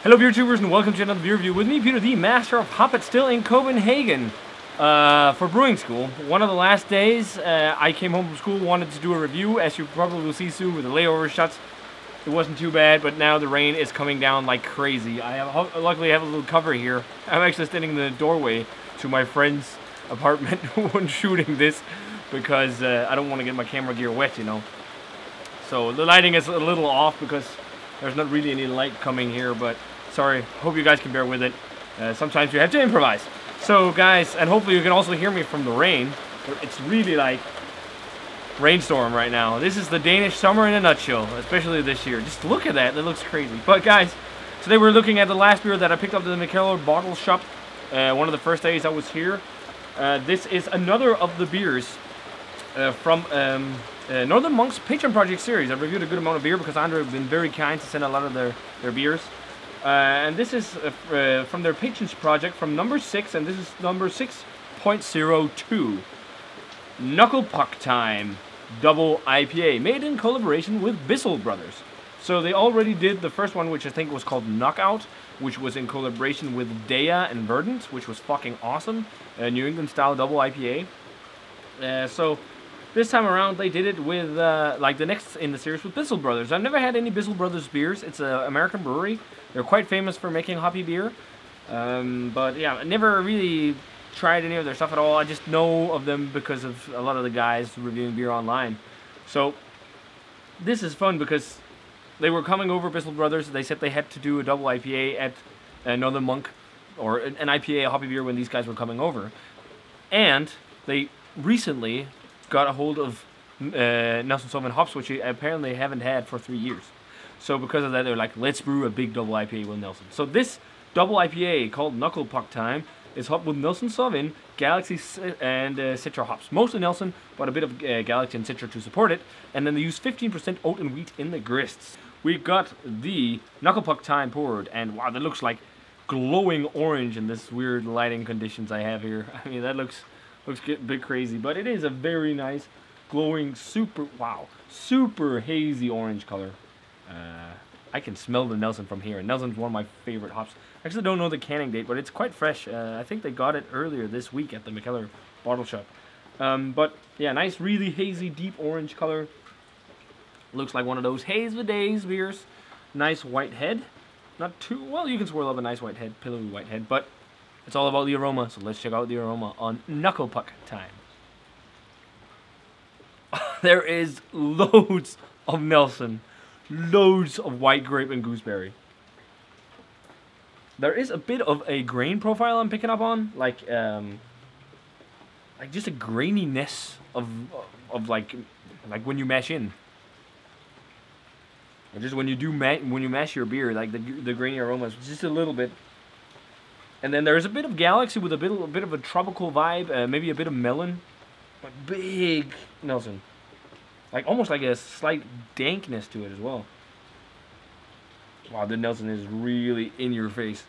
Hello beer tubers and welcome to another beer review with me, Peter, the master of Hoppet, still in Copenhagen for brewing school. One of the last days I came home from school, wanted to do a review, as you probably will see soon with the layover shots. It wasn't too bad, but now the rain is coming down like crazy. Luckily I have a little cover here. I'm actually standing in the doorway to my friend's apartment when shooting this because I don't want to get my camera gear wet, you know. So the lighting is a little off because there's not really any light coming here, but sorry, hope you guys can bear with it. Sometimes you have to improvise. So guys, and hopefully you can also hear me from the rain. It's really like rainstorm right now. This is the Danish summer in a nutshell, especially this year. Just look at that, it looks crazy. But guys, today we're looking at the last beer that I picked up at the McKellar bottle shop. One of the first days I was here. This is another of the beers from Northern Monk's Patreon Project series. I've reviewed a good amount of beer because Andre have been very kind to send a lot of their beers. And this is from their Patrons Project from number 6, and this is number 6.02 Knucklepuck Time Double IPA, made in collaboration with Bissell brothers. So they already did the first one, which I think was called Knockout, which was in collaboration with Daya and Verdant, which was fucking awesome. New England style double IPA. So this time around they did it with like the next in the series with Bissell brothers. I've never had any Bissell brothers beers. It's an American brewery. They're quite famous for making hoppy beer. But yeah, I never really tried any of their stuff at all. I just know of them because of a lot of the guys reviewing beer online. So this is fun because they were coming over, Bissell brothers. They said they had to do a double IPA at Northern Monk, or an IPA, a hoppy beer, when these guys were coming over. And they recently got a hold of Nelson Sauvin hops, which they apparently haven't had for 3 years. So because of that, they're like, let's brew a big double IPA with Nelson. So this double IPA called Knucklepuck Time is hopped with Nelson Sauvin, Galaxy, and Citra hops. Mostly Nelson, but a bit of Galaxy and Citra to support it. And then they use 15% oat and wheat in the grists. We've got the Knucklepuck Time poured, and wow, that looks like glowing orange in this weird lighting conditions I have here. I mean, that looks a bit crazy, but it is a very nice, glowing, super hazy orange color. I can smell the Nelson from here. Nelson's one of my favorite hops. I actually don't know the canning date, but it's quite fresh. I think they got it earlier this week at the McKellar bottle shop. But yeah, nice, really hazy, deep orange color. Looks like one of those haze the days beers. Nice white head. Not too well. You can swirl up a nice white head, pillowy white head, but it's all about the aroma. So let's check out the aroma on Knucklepuck Time. There is loads of Nelson. Loads of white grape and gooseberry. There is a bit of a grain profile I'm picking up on, like just a graininess of like when you mash in, or just when you mash your beer, like the grainy aromas, just a little bit. And then there's a bit of Galaxy with a bit of a tropical vibe, maybe a bit of melon, but big Nelson. Like almost like a slight dankness to it as well. Wow, the Nelson is really in your face.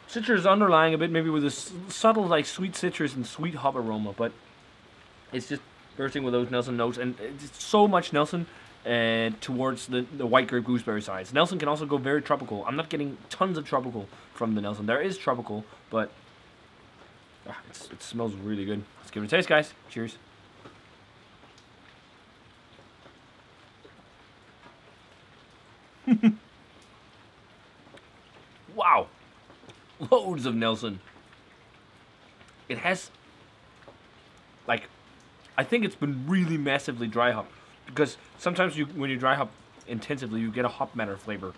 Citrus underlying a bit, maybe with a subtle like sweet citrus and sweet hop aroma, but it's just bursting with those Nelson notes, and it's so much Nelson towards the white grape gooseberry sides. Nelson can also go very tropical. I'm not getting tons of tropical from the Nelson. There is tropical, but it smells really good. Let's give it a taste, guys. Cheers. Wow, loads of Nelson. It has, like, I think it's been really massively dry hop, because sometimes when you dry hop intensively, you get a hop matter flavor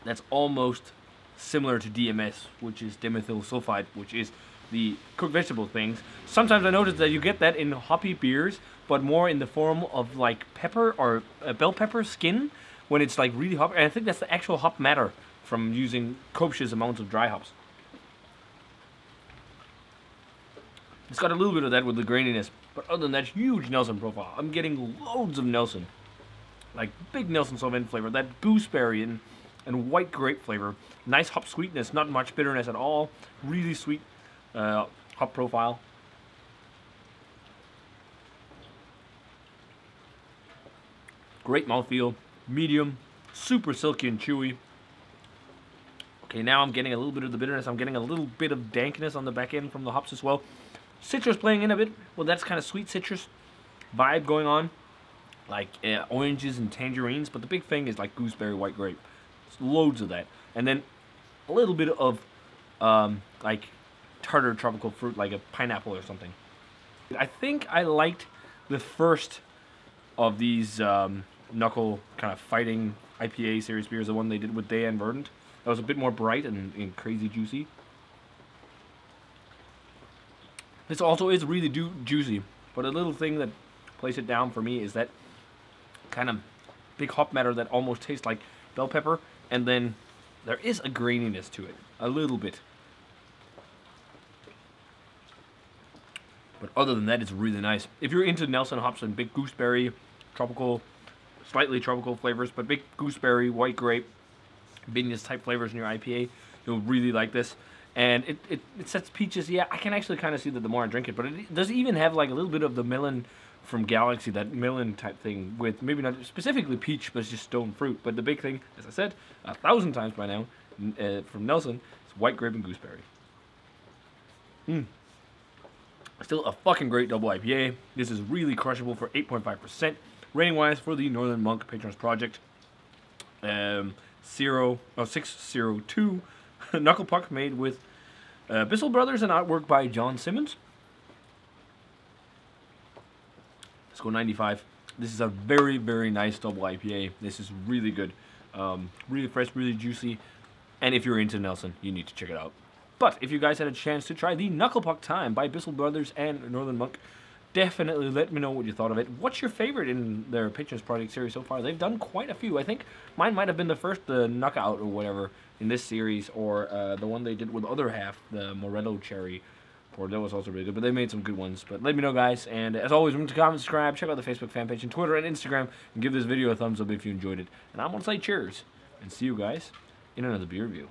that's almost similar to DMS, which is dimethyl sulfide, which is the cooked vegetable things. Sometimes I notice that you get that in hoppy beers, but more in the form of like pepper or bell pepper skin, when it's like really hop. And I think that's the actual hop matter from using copious amounts of dry hops. It's got a little bit of that with the graininess, but other than that, huge Nelson profile. I'm getting loads of Nelson, like big Nelson Sauvin flavor, that gooseberry and white grape flavor, nice hop sweetness, not much bitterness at all, really sweet hop profile. Great mouthfeel, medium, super silky and chewy. Okay, now I'm getting a little bit of the bitterness. I'm getting a little bit of dankness on the back end from the hops as well. Citrus playing in a bit. Well, that's kind of sweet citrus vibe going on. Like oranges and tangerines. But the big thing is like gooseberry, white grape. There's loads of that. And then a little bit of like tartar tropical fruit, like a pineapple or something. I think I liked the first of these knuckle kind of fighting IPA series beers, the one they did with Day and Verdant. That was a bit more bright and crazy juicy. This also is really juicy, but a little thing that plays it down for me is that kind of big hop matter that almost tastes like bell pepper, and then there is a graininess to it, a little bit. But other than that, it's really nice. If you're into Nelson hops and big gooseberry, tropical, slightly tropical flavors, but big gooseberry, white grape, Binias type flavors in your IPA, you'll really like this. And it sets peaches. Yeah, I can actually kind of see that the more I drink it, but it does even have like a little bit of the melon from Galaxy, that melon type thing, with maybe not specifically peach, but it's just stone fruit. But the big thing, as I said 1,000 times by now, from Nelson, is white grape and gooseberry. Still a fucking great double IPA. This is really crushable for 8.5%. Rating wise for the Northern Monk Patrons Project. 6.02 Knucklepuck, made with Bissell Brothers and artwork by John Simmons. Let's go 95. This is a very, very nice double IPA. This is really good. Really fresh, really juicy. And if you're into Nelson, you need to check it out. But if you guys had a chance to try the Knucklepuck Time by Bissell Brothers and Northern Monk, definitely let me know what you thought of it. What's your favorite in their Patrons Project series so far? They've done quite a few. I think mine might have been the first, the Knockout or whatever, in this series, or the one they did with the other half, the Morello Cherry Port. That was also really good, but they made some good ones. But let me know, guys. And as always, remember to comment, subscribe, check out the Facebook fan page and Twitter and Instagram, and give this video a thumbs up if you enjoyed it. And I'm going to say cheers, and see you guys in another beer review.